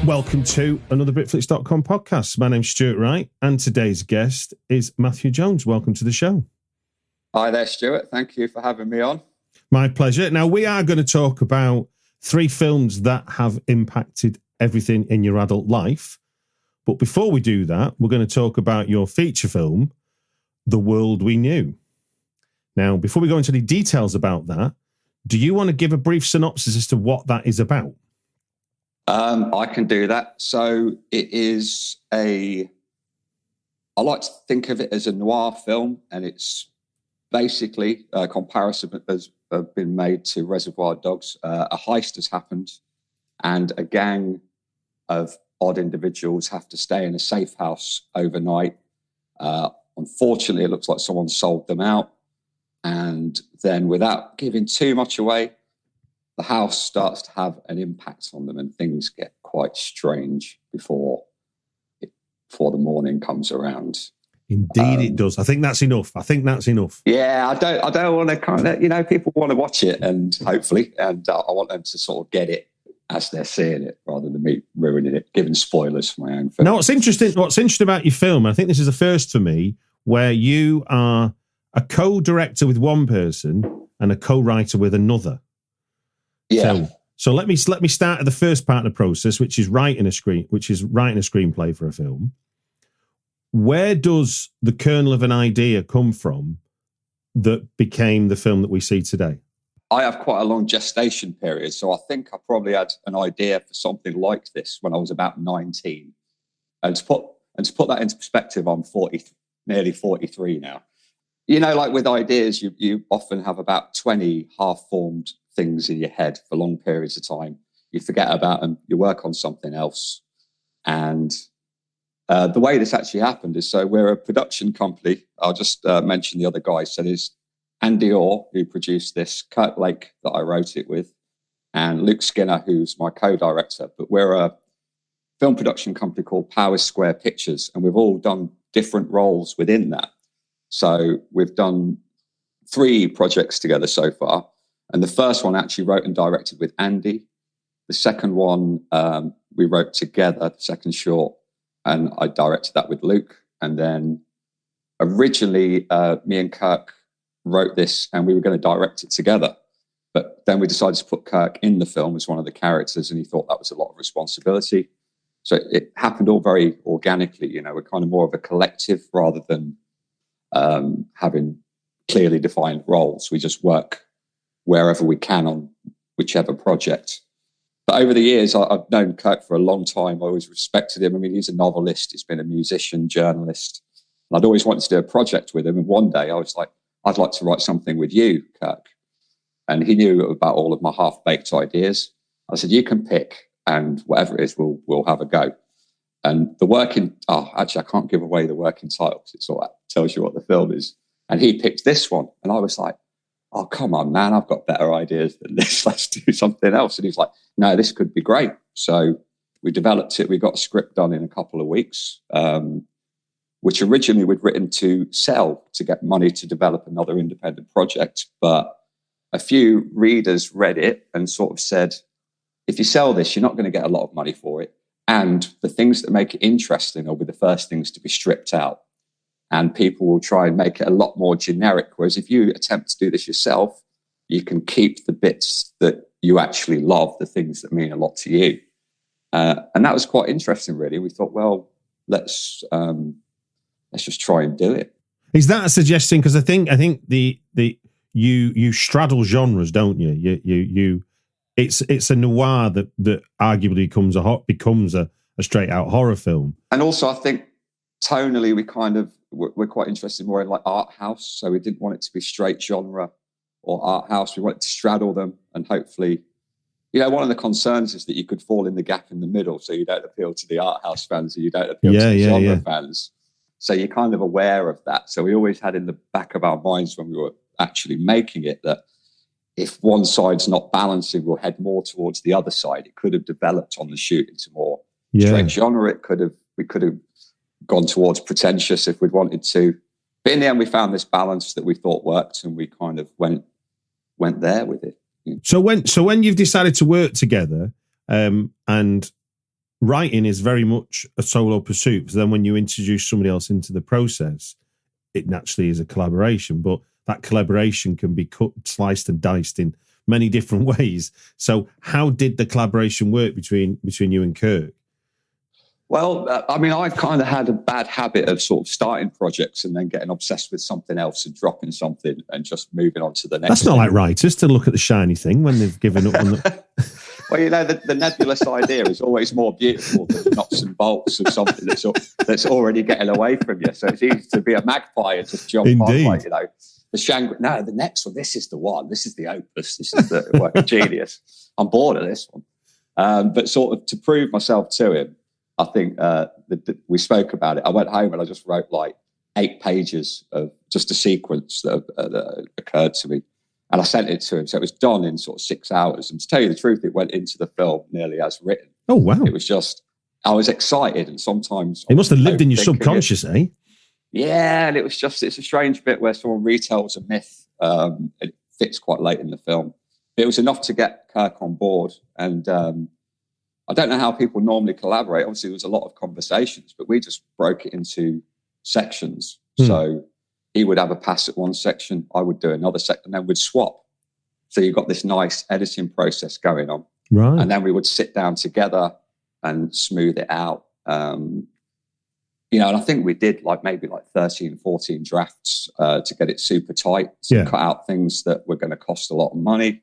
Welcome to another BRITFLICKS.com podcast. My name's Stuart Wright, and today's guest is Matthew Jones. Welcome to the show. Hi there, Stuart. Thank you for having me on. My pleasure. Now, we are going to talk about 3 films that have impacted everything in your adult life. But before we do that, we're going to talk about your feature film, The World We Knew. Now, before we go into any details about that, do you want to give a brief synopsis as to what that is about? I can do that. So it is I like to think of it as a noir film, and it's basically a comparison has been made to Reservoir Dogs. A heist has happened, and a gang of odd individuals have to stay in a safe house overnight. Unfortunately, it looks like someone sold them out. And then, without giving too much away, the house starts to have an impact on them, and things get quite strange before the morning comes around. Indeed, it does. I think that's enough. Yeah, I don't want to kind of, people want to watch it, and hopefully, and I want them to sort of get it as they're seeing it, rather than me ruining it, giving spoilers for my own film. Now, what's interesting about your film, I think this is the first for me, where you are a co-director with one person and a co-writer with another. Yeah. So let me start at the first part of the process, which is writing a screenplay for a film. Where does the kernel of an idea come from that became the film that we see today? I have quite a long gestation period, so I think I probably had an idea for something like this when I was about 19. And to put that into perspective, I'm nearly 43 now. Like with ideas, you often have about 20 half-formed things in your head for long periods of time. You forget about them, you work on something else. And the way this actually happened is, so we're a production company. I'll just mention the other guys. So there's Andy Orr, who produced this, Kurt Blake, that I wrote it with, and Luke Skinner, who's my co-director. But we're a film production company called Powers Square Pictures, and we've all done different roles within that. So we've done 3 projects together so far. And the first one actually wrote and directed with Andy. The second one we wrote together, the second short, and I directed that with Luke. And then originally me and Kirk wrote this, and we were going to direct it together. But then we decided to put Kirk in the film as one of the characters, and he thought that was a lot of responsibility. So it happened all very organically. We're kind of more of a collective rather than having clearly defined roles. We just work wherever we can on whichever project. But over the years, I've known Kirk for a long time. I always respected him. I mean, he's a novelist. He's been a musician, journalist. And I'd always wanted to do a project with him. And one day I was like, I'd like to write something with you, Kirk. And he knew about all of my half-baked ideas. I said, you can pick, and whatever it is, we'll have a go. And actually, I can't give away the working title because it sort of tells you what the film is. And he picked this one. And I was like, oh, come on, man, I've got better ideas than this. Let's do something else. And he's like, no, this could be great. So we developed it. We got a script done in a couple of weeks, which originally we'd written to sell to get money to develop another independent project. But a few readers read it and sort of said, if you sell this, you're not going to get a lot of money for it. And the things that make it interesting will be the first things to be stripped out. And people will try and make it a lot more generic. Whereas if you attempt to do this yourself, you can keep the bits that you actually love, the things that mean a lot to you. And that was quite interesting, really. We thought, well, let's just try and do it. Is that a suggestion? Because I think you straddle genres, don't you? It's a noir that arguably becomes a straight out horror film. And also, I think tonally, we're quite interested more in like art house. So we didn't want it to be straight genre or art house. We wanted to straddle them, and hopefully, one of the concerns is that you could fall in the gap in the middle. So you don't appeal to the art house fans, and you don't appeal to the genre fans. So you're kind of aware of that. So we always had in the back of our minds when we were actually making it that if one side's not balancing, we'll head more towards the other side. It could have developed on the shoot into more straight genre. We could have gone towards pretentious if we'd wanted to. But in the end, we found this balance that we thought worked, and we kind of went there with it. So when you've decided to work together and writing is very much a solo pursuit. So then when you introduce somebody else into the process, it naturally is a collaboration. But that collaboration can be cut, sliced and diced in many different ways. So how did the collaboration work between you and Kirk? Well, I mean, I've kind of had a bad habit of sort of starting projects and then getting obsessed with something else and dropping something and just moving on to the next. That's not like writers to look at the shiny thing when they've given up on the... Well, you know, the nebulous idea is always more beautiful than the nuts and bolts of something that's already getting away from you. So it's easy to be a magpie and just jump on, like, you know, the next one, this is the one, this is the opus, this is the work of genius. I'm bored of this one. But sort of to prove myself to him, I think we spoke about it. I went home and I just wrote like 8 pages of just a sequence that occurred to me. And I sent it to him. So it was done in sort of 6 hours. And to tell you the truth, it went into the film nearly as written. Oh, wow. It was just, I was excited. And sometimes... It must have lived in your subconscious, eh? Yeah. And it was just, it's a strange bit where someone retells a myth. It fits quite late in the film. But it was enough to get Kirk on board. And I don't know how people normally collaborate. Obviously, there was a lot of conversations, but we just broke it into sections. So he would have a pass at one section, I would do another section, and then we'd swap. So you've got this nice editing process going on. Right. And then we would sit down together and smooth it out. You know, and I think we did maybe 13, 14 drafts to get it super tight. So cut out things that were going to cost a lot of money.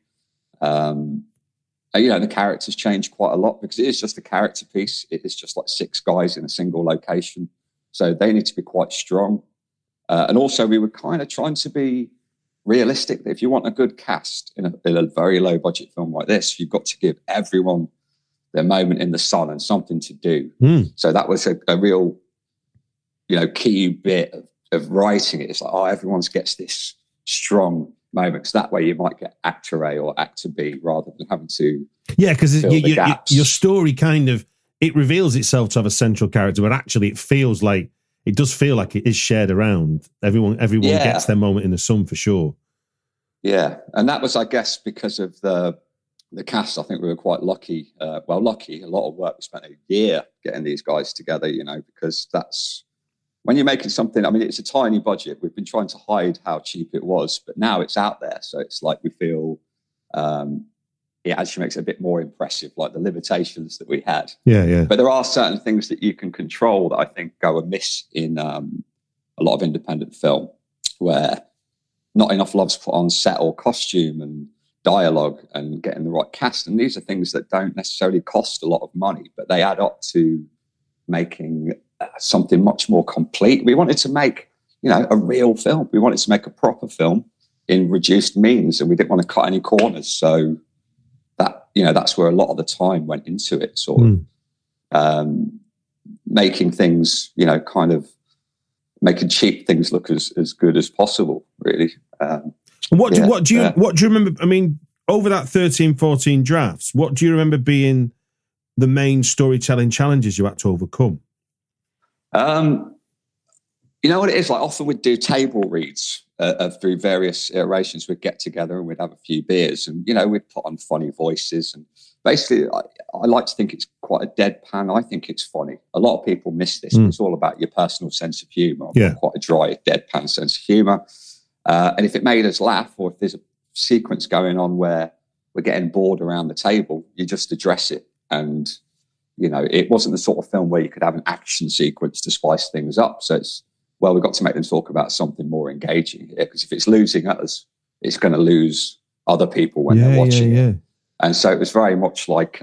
You know, the characters change quite a lot because it is just a character piece. It is just like 6 guys in a single location. So they need to be quite strong. And also we were kind of trying to be realistic. If you want a good cast in a very low budget film like this, you've got to give everyone their moment in the sun and something to do. So that was a real, you know, key bit of writing it. It's like, everyone gets this strong moment. So that way you might get actor A or actor B rather than having to because your story kind of, it reveals itself to have a central character, but actually it does feel like it is shared around. Everyone gets their moment in the sun for sure. Yeah. And that was, I guess, because of the cast. I think we were quite lucky. Lucky. A lot of work. We spent a year getting these guys together, you know, because that's when you're making something. I mean, it's a tiny budget. We've been trying to hide how cheap it was, but now it's out there. So it's like we feel it actually makes it a bit more impressive, like the limitations that we had. Yeah. But there are certain things that you can control that I think go amiss in a lot of independent film, where not enough love's put on set or costume and dialogue and getting the right cast. And these are things that don't necessarily cost a lot of money, but they add up to making something much more complete. We wanted to make, you know, a real film. We wanted to make a proper film in reduced means, and we didn't want to cut any corners. So that, you know, that's where a lot of the time went into it, sort of making things, you know, kind of making cheap things look as good as possible, really. What do you remember? I mean, over that 13, 14 drafts, what do you remember being the main storytelling challenges you had to overcome? You know what it is? Like often we'd do table reads through various iterations. We'd get together and we'd have a few beers, and you know we'd put on funny voices. And basically, I like to think it's quite a deadpan. I think it's funny. A lot of people miss this. But it's all about your personal sense of humour. Yeah. Quite a dry, deadpan sense of humour. And if it made us laugh, or if there's a sequence going on where we're getting bored around the table, you just address it. And you know, it wasn't the sort of film where you could have an action sequence to spice things up. So it's, well, we've got to make them talk about something more engaging here, because if it's losing us, it's going to lose other people when they're watching it. And so it was very much like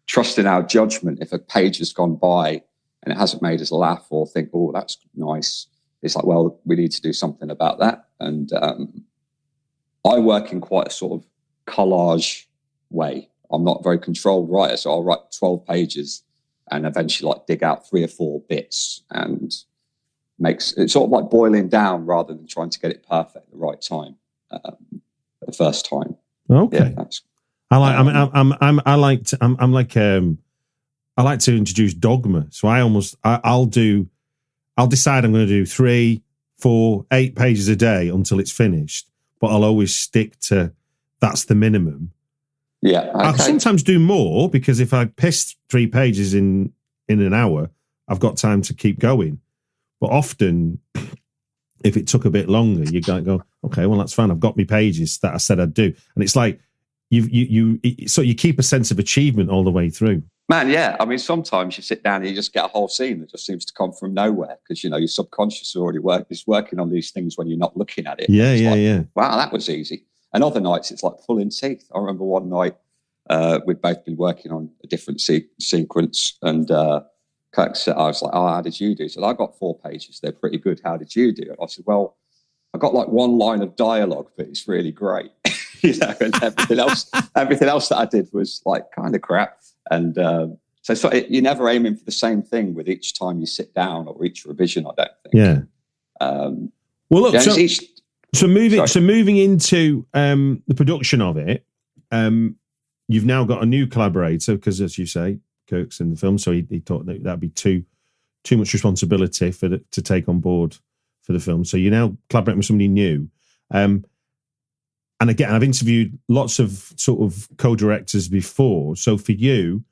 trusting our judgment. If a page has gone by and it hasn't made us laugh or think, oh, that's nice, it's like, well, we need to do something about that. And I work in quite a sort of collage way. I'm not a very controlled writer, so I'll write 12 pages and eventually like dig out 3 or 4 bits, and makes it sort of like boiling down rather than trying to get it perfect at the right time the first time. Okay, yeah, I like to introduce dogma. So I'll decide I'm going to do 3, 4, 8 pages a day until it's finished, but I'll always stick to that's the minimum. Yeah. Okay. I'll sometimes do more because if I piss 3 pages in an hour, I've got time to keep going. But often, if it took a bit longer, you go, okay, well, that's fine. I've got my pages that I said I'd do. And it's like, so you keep a sense of achievement all the way through. Man, yeah. I mean, sometimes you sit down and you just get a whole scene that just seems to come from nowhere because, your subconscious already is working on these things when you're not looking at it. Yeah. Wow, that was easy. And other nights, it's like pulling teeth. I remember one night we'd both been working on a different sequence and Kirk said, I was like, oh, how did you do? He said, I got 4 pages. They're pretty good. How did you do it? I said, well, I got like 1 line of dialogue, but it's really great. And everything else that I did was like kind of crap. And so you're never aiming for the same thing with each time you sit down or each revision, I don't think. Yeah. Well, look, so moving into the production of it, you've now got a new collaborator because, as you say, Kirk's in the film, so he thought that that'd be too much responsibility to take on board for the film. So you're now collaborating with somebody new. And again, I've interviewed lots of sort of co-directors before. So for you,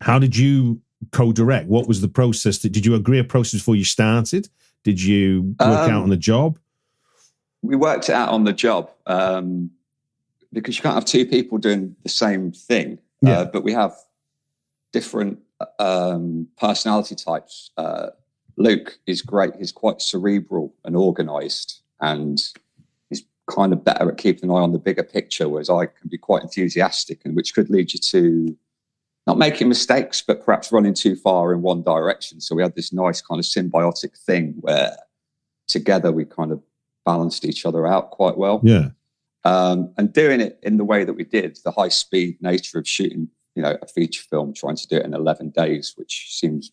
how did you co-direct? What was the process? Did you agree a process before you started? Did you work out on the job? We worked it out on the job because you can't have 2 people doing the same thing. Yeah. But we have different personality types. Luke is great. He's quite cerebral and organised, and he's kind of better at keeping an eye on the bigger picture, whereas I can be quite enthusiastic, and which could lead you to not making mistakes, but perhaps running too far in one direction. So we had this nice kind of symbiotic thing where together we kind of balanced each other out quite well. Yeah. And doing it in the way that we did, the high speed nature of shooting, a feature film, trying to do it in 11 days, which seems...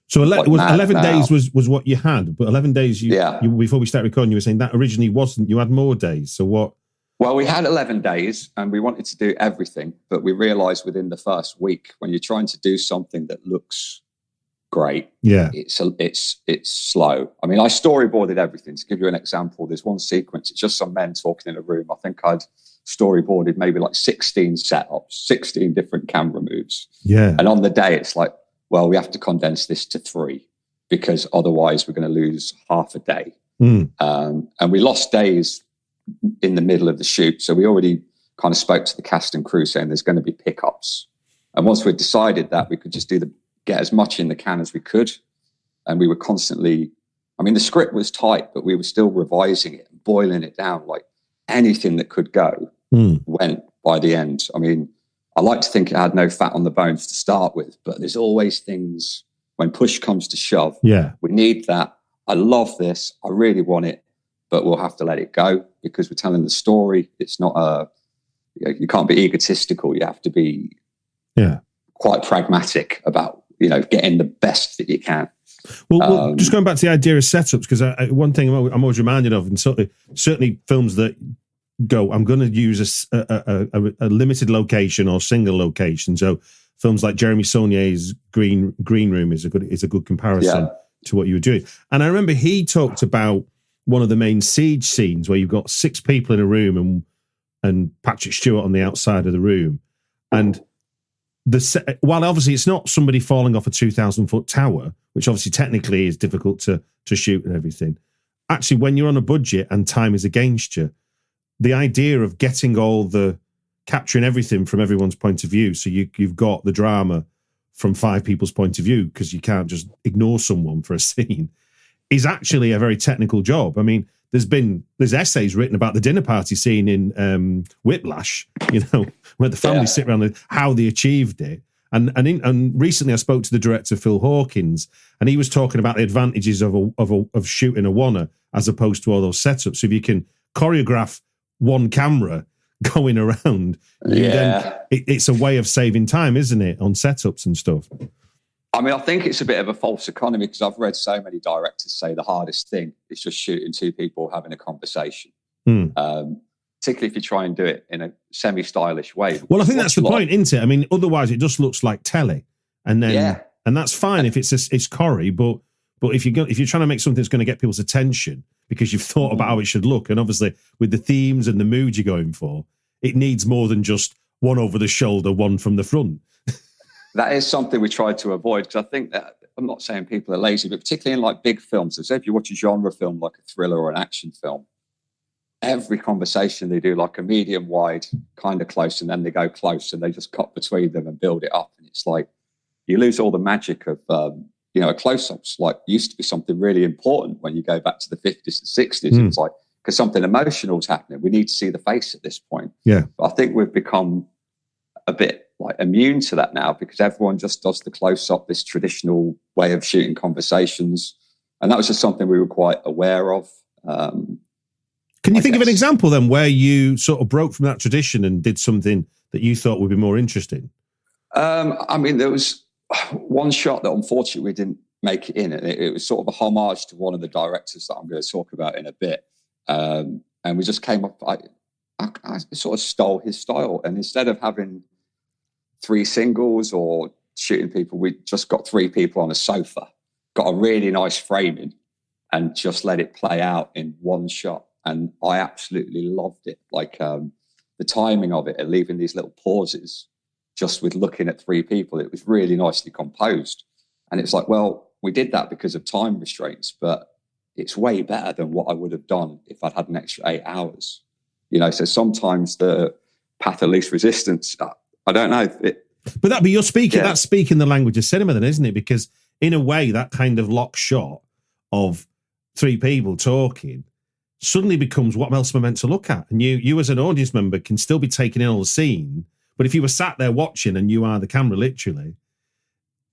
So 11 days was what you had, but 11 days, you before we start recording, you were saying that originally wasn't, you had more days. So what? Well, we had 11 days and we wanted to do everything, but we realized within the first week, when you're trying to do something that looks great, it's slow. I mean, I storyboarded everything. To give you an example, there's one sequence, it's just some men talking in a room. I think I'd storyboarded maybe like 16 setups, 16 different camera moves. Yeah. And on the day, it's like, well, we have to condense this to 3 because otherwise we're going to lose half a day. And we lost days in the middle of the shoot. So we already kind of spoke to the cast and crew saying there's going to be pickups. And once we decided that, we could just get as much in the can as we could. And we were constantly, I mean, the script was tight, but we were still revising it and boiling it down. Like anything that could go went by the end. I mean, I like to think it had no fat on the bones to start with, but there's always things when push comes to shove. Yeah. We need that. I love this. I really want it, but we'll have to let it go because we're telling the story. It's not you can't be egotistical. You have to be quite pragmatic about, getting the best that you can. Well, just going back to the idea of setups, because one thing I'm always reminded of, and certainly films that go, I'm going to use a limited location or single location. So films like Jeremy Saulnier's Green Room is a good comparison to what you were doing. And I remember he talked about one of the main siege scenes where you've got 6 people in a room and Patrick Stewart on the outside of the room. And while obviously it's not somebody falling off a 2,000-foot tower, which obviously technically is difficult to shoot and everything, actually when you're on a budget and time is against you, the idea of capturing everything from everyone's point of view, so you've got the drama from 5 people's point of view, because you can't just ignore someone for a scene, is actually a very technical job. I mean, there's essays written about the dinner party scene in Whiplash, where the family sit around and how they achieved it. And recently I spoke to the director Phil Hawkins, and he was talking about the advantages of shooting a oneer as opposed to all those setups. So if you can choreograph one camera going around, then it's a way of saving time, isn't it, on setups and stuff? I mean, I think it's a bit of a false economy because I've read so many directors say the hardest thing is just shooting 2 people having a conversation, particularly if you try and do it in a semi-stylish way. Well, I think that's the point, isn't it? I mean, otherwise it just looks like telly, and then and that's fine if it's Corrie, but if you're trying to make something that's going to get people's attention because you've thought about how it should look, and obviously with the themes and the mood you're going for, it needs more than just one over the shoulder, one from the front. That is something we try to avoid, because I think that, I'm not saying people are lazy, but particularly in like big films, so if you watch a genre film like a thriller or an action film, every conversation they do like a medium wide, kind of close, and then they go close and they just cut between them and build it up. And it's like, you lose all the magic of, close-ups. Like, used to be something really important when you go back to the 50s and 60s. It's like, because something emotional is happening, we need to see the face at this point. Yeah. But I think we've become a bit like immune to that now, because everyone just does the close-up, this traditional way of shooting conversations. And that was just something we were quite aware of. Can you think of an example then where you sort of broke from that tradition and did something that you thought would be more interesting? There was one shot that unfortunately we didn't make it in, and it was sort of a homage to one of the directors that I'm going to talk about in a bit. And we just came up, I sort of stole his style, and instead of having 3 singles or shooting people, we just got 3 people on a sofa, got a really nice framing, and just let it play out in one shot. And I absolutely loved it. Like the timing of it and leaving these little pauses just with looking at 3 people, it was really nicely composed. And it's like, well, we did that because of time restraints, but it's way better than what I would have done if I'd had an extra 8 hours. So sometimes the path of least resistance, I don't know. But you're speaking, that's speaking the language of cinema then, isn't it? Because in a way, that kind of lock shot of 3 people talking suddenly becomes what else am I meant to look at? And you as an audience member can still be taking in all the scene, but if you were sat there watching and you are the camera literally,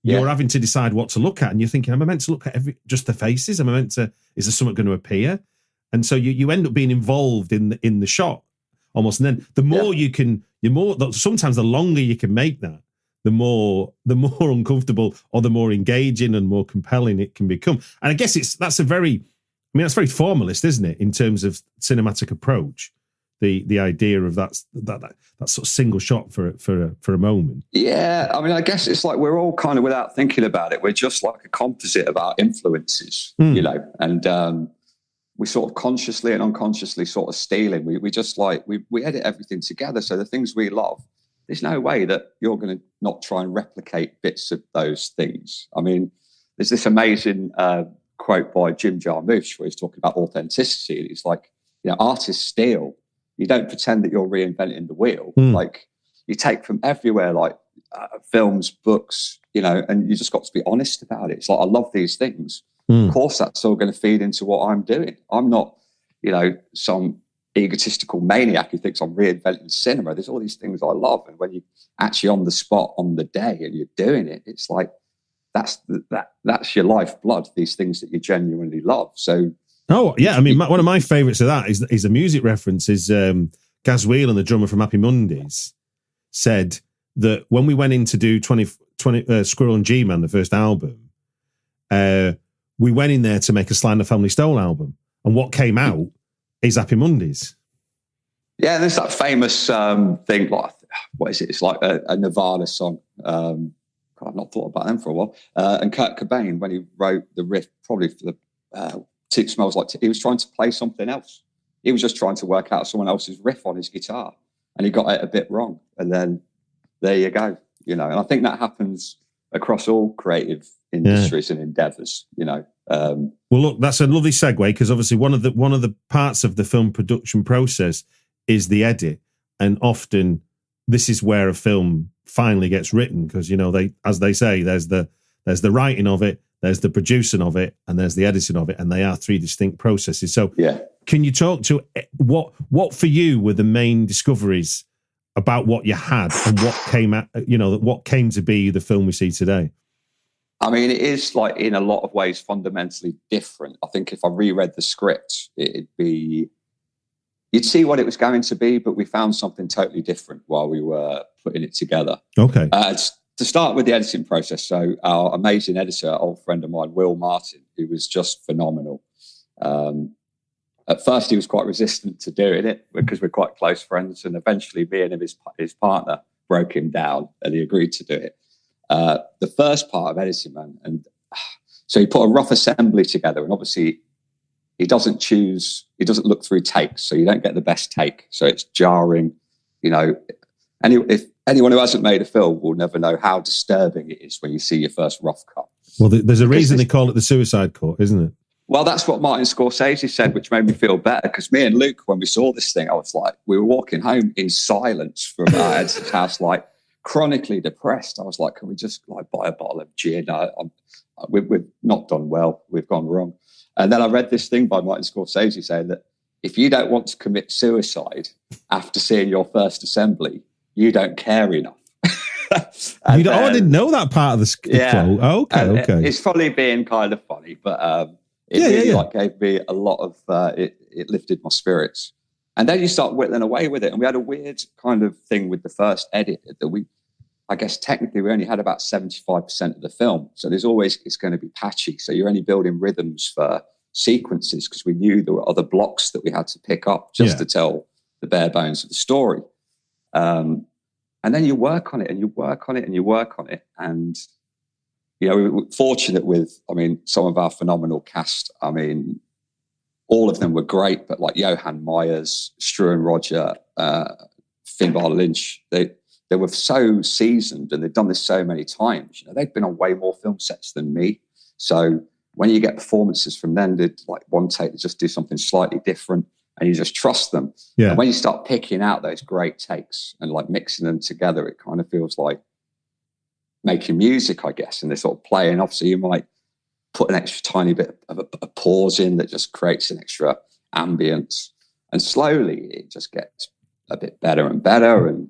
you're having to decide what to look at, and you're thinking, am I meant to look at just the faces? Am I meant to, is there something going to appear? And so you end up being involved in the shot almost. And then the more you can, sometimes the longer you can make that, the more uncomfortable or the more engaging and more compelling it can become. And I guess that's very formalist, isn't it, in terms of cinematic approach? The idea of that sort of single shot for a moment. Yeah, I guess it's like we're all kind of, without thinking about it, we're just like a composite of our influences, and we sort of consciously and unconsciously sort of stealing. We just like we edit everything together. So the things we love, there's no way that you're going to not try and replicate bits of those things. There's this amazing quote by Jim Jarmusch where he's talking about authenticity. It's like, artists steal. You don't pretend that you're reinventing the wheel. Like, you take from everywhere, like films, books, and you just got to be honest about it. It's like, I love these things. Of course, that's all going to feed into what I'm doing. I'm not, some egotistical maniac who thinks I'm reinventing cinema. There's all these things I love. And when you're actually on the spot on the day and you're doing it, it's like, that's your lifeblood, these things that you genuinely love. So, oh, yeah. One of my favourites of that is a music reference is Gaz Whelan, the drummer from Happy Mondays, said that when we went in to do 20 Squirrel and G-Man, the first album, we went in there to make a Sly and the Family Stone album. And what came out is Happy Mondays. Yeah, there's that famous thing, like, what is it? It's like a Nirvana song. I've not thought about them for a while. And Kurt Cobain, when he wrote the riff, probably for the... It Smells Like he was trying to play something else. He was just trying to work out someone else's riff on his guitar, and he got it a bit wrong. And then there you go, And I think that happens across all creative industries and endeavors, Well, look, that's a lovely segue, because obviously one of the parts of the film production process is the edit, and often this is where a film finally gets written, because as they say, there's the writing of it, there's the producing of it, and there's the editing of it, and they are 3 distinct processes. So, can you talk to what for you were the main discoveries about what you had and what came to be the film we see today? It is, like, in a lot of ways fundamentally different. I think if I reread the script, you'd see what it was going to be, but we found something totally different while we were putting it together. Okay. To start with the editing process, so our amazing editor, old friend of mine, Will Martin, who was just phenomenal. At first, he was quite resistant to doing it because we're quite close friends, and eventually me and his partner broke him down, and he agreed to do it. The first part of editing, man, and so he put a rough assembly together, and obviously he doesn't look through takes, so you don't get the best take, so it's jarring. you know, if anyone who hasn't made a film will never know how disturbing it is when you see your first rough cut. Well, there's a reason they call it the suicide cut, isn't it? Well, that's what Martin Scorsese said, which made me feel better, because me and Luke, when we saw this thing, I was like, we were walking home in silence from our Edson's house, like chronically depressed. I was like, can we just like buy a bottle of gin? We've not done well. We've gone wrong. And then I read this thing by Martin Scorsese saying that if you don't want to commit suicide after seeing your first assembly, you don't care enough. I didn't know that part of the quote. Oh, okay. It's probably being kind of funny, but it like gave me a lot of it lifted my spirits. And then you start whittling away with it. And we had a weird kind of thing with the first edit that I guess technically we only had about 75% of the film. So it's going to be patchy. So you're only building rhythms for sequences, because we knew there were other blocks that we had to pick up just to tell the bare bones of the story. And then you work on it and you work on it and you work on it. And, you know, we were fortunate with, some of our phenomenal cast. All of them were great, but like Johan Myers, Struan Roger, Finbar Lynch, they were so seasoned and they'd done this so many times. You know, they'd been on way more film sets than me. So when you get performances from them, they'd like one take to just do something slightly different, and you just trust them. Yeah. And when you start picking out those great takes and like mixing them together, it kind of feels like making music, I guess, and they're sort of playing off. So you might put an extra tiny bit of a pause in that just creates an extra ambience. And slowly it just gets a bit better and better. And,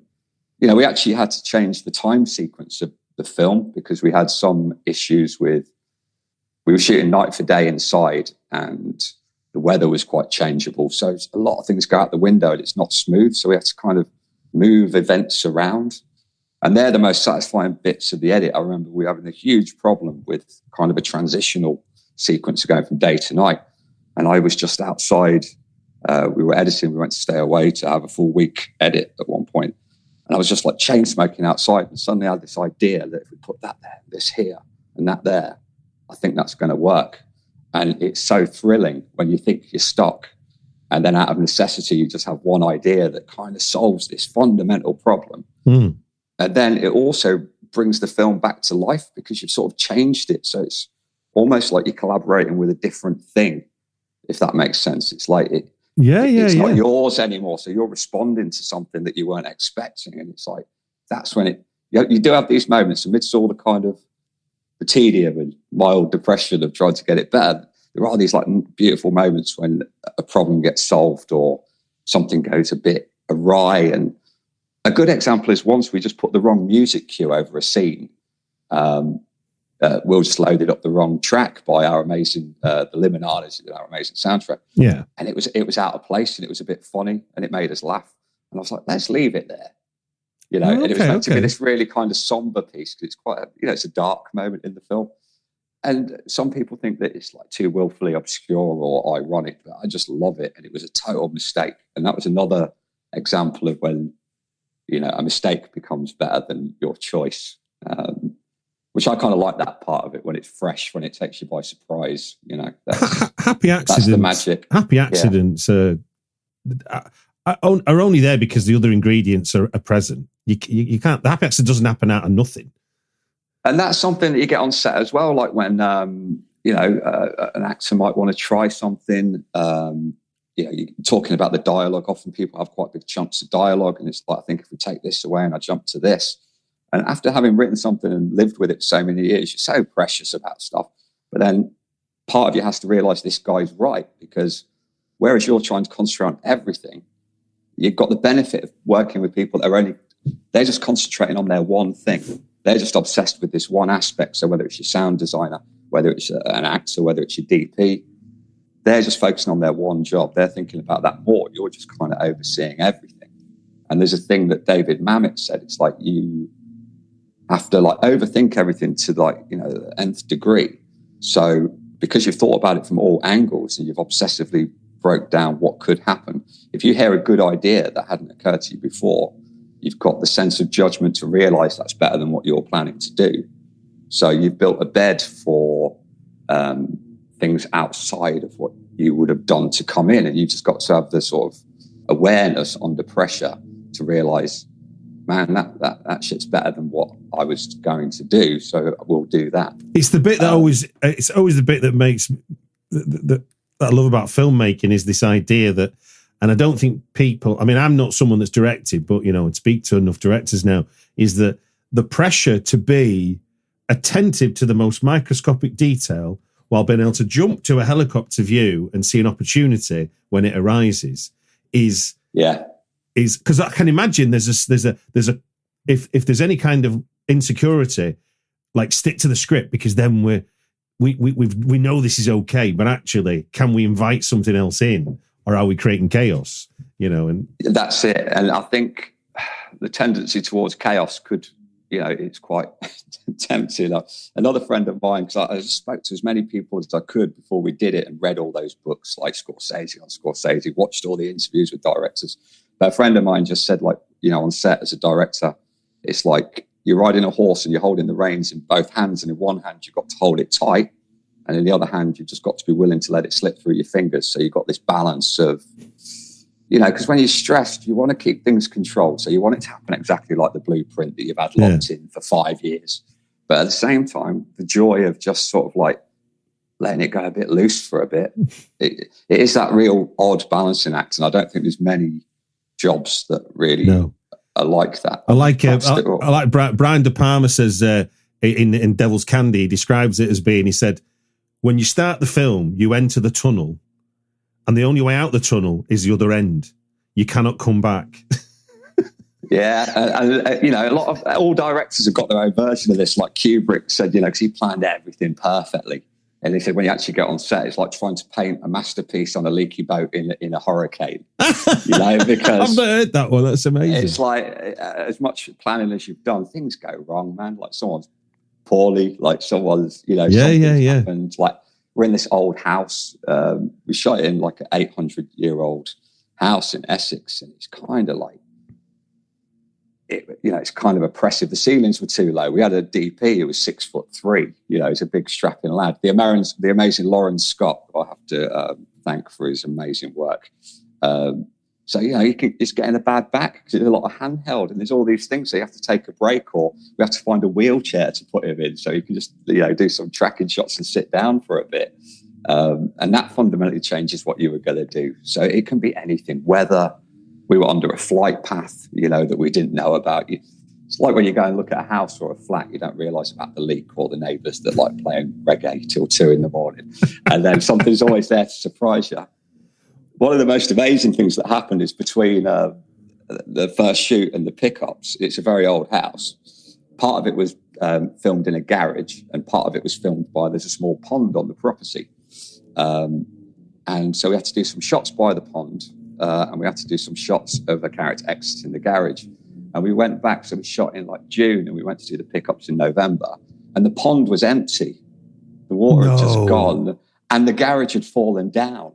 you know, we actually had to change the time sequence of the film because we had some issues we were shooting night for day inside and the weather was quite changeable. So a lot of things go out the window and it's not smooth. So we had to kind of move events around. And they're the most satisfying bits of the edit. I remember we were having a huge problem with kind of a transitional sequence going from day to night. And I was just outside. We were editing. We went to stay away to have a full week edit at one point. And I was just like chain smoking outside. And suddenly I had this idea that if we put that there, this here, and that there, I think that's going to work. And it's so thrilling when you think you're stuck. And then out of necessity, you just have one idea that kind of solves this fundamental problem. Mm. And then it also brings the film back to life because you've sort of changed it. So it's almost like you're collaborating with a different thing, if that makes sense. It's like it's not yours anymore. So you're responding to something that you weren't expecting. And it's like, that's when you do have these moments amidst all the kind of the tedium and mild depression of trying to get it better. There are these like beautiful moments when a problem gets solved or something goes a bit awry. And a good example is once we just put the wrong music cue over a scene. Will just loaded up the wrong track by our amazing, the LENINGRAD is our amazing soundtrack. Yeah. And it was out of place and it was a bit funny and it made us laugh. And I was like, let's leave it there. You know, and it was meant to be this really kind of somber piece because it's quite, it's a dark moment in the film. And some people think that it's like too willfully obscure or ironic, but I just love it. And it was a total mistake. And that was another example of when, a mistake becomes better than your choice, which I kind of like that part of it when it's fresh, when it takes you by surprise. Happy accidents. That's the magic. Happy accidents are only there because the other ingredients are present. You can't. The happy accident doesn't happen out of nothing. And that's something that you get on set as well. Like when an actor might want to try something. You're talking about the dialogue. Often people have quite big chunks of dialogue, and it's like, I think if we take this away and I jump to this. And after having written something and lived with it for so many years, you're so precious about stuff. But then part of you has to realize this guy's right, because whereas you're trying to concentrate on everything, you've got the benefit of working with people that they're just concentrating on their one thing. They're just obsessed with this one aspect. So whether it's your sound designer, whether it's an actor, whether it's your DP, they're just focusing on their one job. They're thinking about that more. You're just kind of overseeing everything. And there's a thing that David Mamet said. It's like you have to like overthink everything to the nth degree. So because you've thought about it from all angles and you've obsessively broke down what could happen, if you hear a good idea that hadn't occurred to you before, you've got the sense of judgment to realize that's better than what you're planning to do. So you've built a bed for things outside of what you would have done to come in, and you just got to have the sort of awareness under pressure to realise, man, that shit's better than what I was going to do, so we'll do that. It's the bit that it's always the bit that makes that I love about filmmaking is this idea that, and I don't think people, I mean, I'm not someone that's directed, but, and speak to enough directors now, is that the pressure to be attentive to the most microscopic detail while being able to jump to a helicopter view and see an opportunity when it arises is because I can imagine there's a if there's any kind of insecurity, like, stick to the script, because then we know this is okay, but actually, can we invite something else in, or are we creating chaos? And that's it. And I think the tendency towards chaos could, it's quite tempting. Another friend of mine, because I spoke to as many people as I could before we did it and read all those books, like Scorsese, watched all the interviews with directors. But a friend of mine just said, like, on set as a director, it's like you're riding a horse and you're holding the reins in both hands, and in one hand you've got to hold it tight, and in the other hand you've just got to be willing to let it slip through your fingers. So you've got this balance of, because when you're stressed, you want to keep things controlled. So you want it to happen exactly like the blueprint that you've had locked in for 5 years. But at the same time, the joy of just sort of like letting it go a bit loose for a bit, it is that real odd balancing act. And I don't think there's many jobs that really are like that. I like Brian De Palma says in Devil's Candy, he describes it as being, he said, when you start the film, you enter the tunnel, and the only way out the tunnel is the other end. You cannot come back. Yeah, and a lot of all directors have got their own version of this. Like Kubrick said, because he planned everything perfectly, and he said when you actually get on set, it's like trying to paint a masterpiece on a leaky boat in a hurricane. Because I've not heard that one. That's amazing. It's like as much planning as you've done, things go wrong, man. Like someone's poorly, like someone's, happened. Like we're in this old house. We shot it in like an 800-year-old house in Essex, and it's kind of like, it's kind of oppressive. The ceilings were too low. We had a DP who was 6'3". He's a big strapping lad. The amazing Lawrence Scott, I have to thank for his amazing work. So it's getting a bad back because there's a lot of handheld, and there's all these things. So you have to take a break, or we have to find a wheelchair to put him in, so you can just do some tracking shots and sit down for a bit. And that fundamentally changes what you were going to do. So it can be anything, whether we were under a flight path, that we didn't know about. It's like when you go and look at a house or a flat, you don't realise about the leak or the neighbours that like playing reggae till 2 a.m. And then something's always there to surprise you. One of the most amazing things that happened is between the first shoot and the pickups. It's a very old house. Part of it was filmed in a garage, and part of it was filmed there's a small pond on the property. And so we had to do some shots by the pond. And we had to do some shots of a character exiting the garage. And we went back, so we shot in like June, and we went to do the pickups in November. And the pond was empty. The water had just gone, and the garage had fallen down.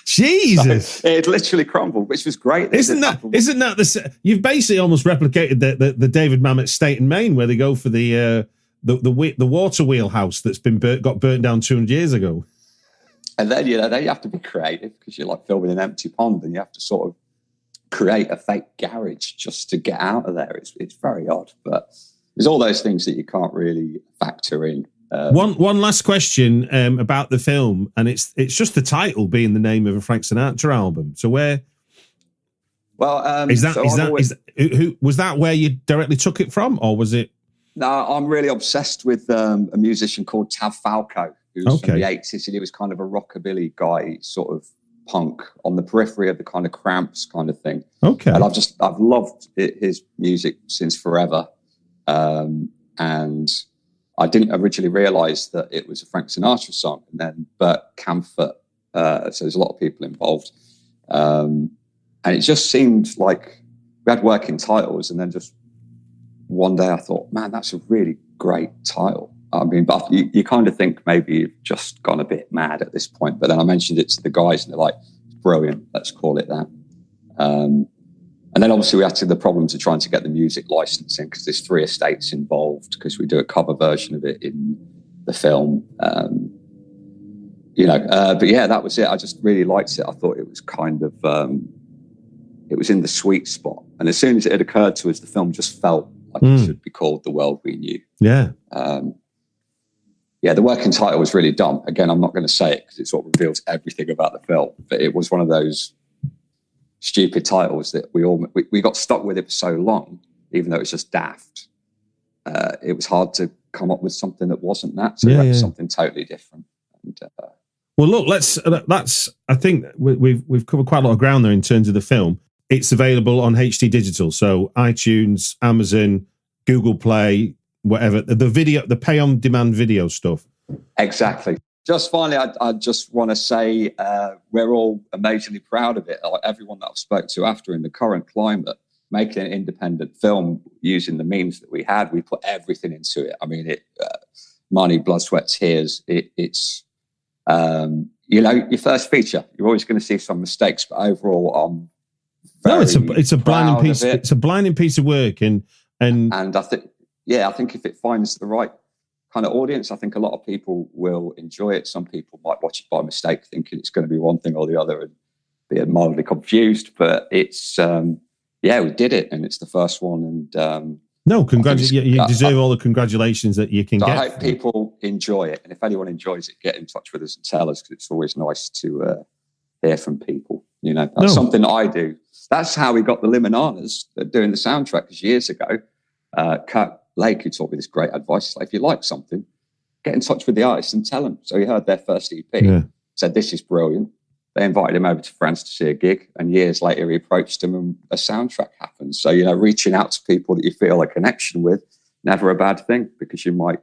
Jesus! So it literally crumbled, which was great. Isn't that you've basically almost replicated the David Mamet State and Maine, where they go for the water wheel house that's got burnt down 200 years ago. And then, then you have to be creative because you're like filming an empty pond, and you have to sort of create a fake garage just to get out of there. It's very odd, but there's all those things that you can't really factor in. One last question about the film, and it's just the title being the name of a Frank Sinatra album. So where? Well, was that where you directly took it from, or was it? No, I'm really obsessed with a musician called Tav Falco, who's from the 80s, and he was kind of a rockabilly guy, sort of punk on the periphery of the kind of Cramps kind of thing. Okay. And I've loved his music since forever. And I didn't originally realize that it was a Frank Sinatra song. And then Bert Kaempfert, so there's a lot of people involved. And it just seemed like we had working titles, and then just one day I thought, man, that's a really great title. I mean, but you kind of think maybe you've just gone a bit mad at this point. But then I mentioned it to the guys, and they're like, brilliant, let's call it that. And then obviously we had the problems of trying to get the music licensing, because there's 3 estates involved, because we do a cover version of it in the film. But yeah, that was it. I just really liked it. I thought it was kind of, it was in the sweet spot. And as soon as it had occurred to us, the film just felt like it should be called The World We Knew. Yeah. The working title was really dumb. Again, I'm not going to say it because it sort of reveals everything about the film, but it was one of those stupid titles that we got stuck with it for so long, even though it was just daft. It was hard to come up with something that wasn't that. So we went for something totally different. And, well, look, I think we've covered quite a lot of ground there in terms of the film. It's available on HD digital. So iTunes, Amazon, Google Play, whatever, the pay on demand video stuff. Exactly. Just finally, I just want to say we're all amazingly proud of it. Like everyone that I've spoke to after, in the current climate, making an independent film using the means that we had, we put everything into it. I mean, money, blood, sweat, tears. It's your first feature. You're always going to see some mistakes, but overall, it's a blinding piece. It's a blinding piece of work, and I think if it finds the right kind of audience, I think a lot of people will enjoy it. Some people might watch it by mistake, thinking it's going to be one thing or the other, and be mildly confused. But it's we did it, and it's the first one. And no, congratulations! You deserve all the congratulations that you can get. I hope people enjoy it, and if anyone enjoys it, get in touch with us and tell us, because it's always nice to hear from people. That's something I do. That's how we got the Liminanas doing the soundtrack. Because years ago, Kurt Lake, who taught me this great advice, like, if you like something, get in touch with the artist and tell them. So he heard their first EP, said, "This is brilliant." They invited him over to France to see a gig, and years later he approached him and a soundtrack happened. So, reaching out to people that you feel a connection with, never a bad thing, because you might,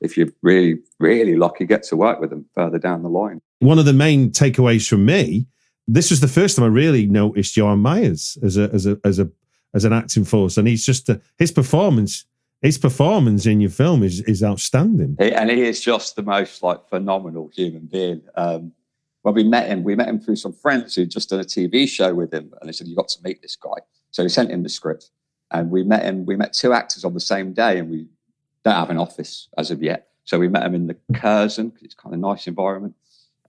if you're really, really lucky, get to work with them further down the line. One of the main takeaways from me, this was the first time I really noticed Johan Myers as an acting force, and he's just his performance in your film is outstanding. And he is just the most phenomenal human being. When we met him through some friends who'd just done a TV show with him, and they said, "You got to meet this guy." So we sent him the script, and we met him. We met two actors on the same day, and we don't have an office as of yet. So we met him in the Curzon, because it's kind of a nice environment.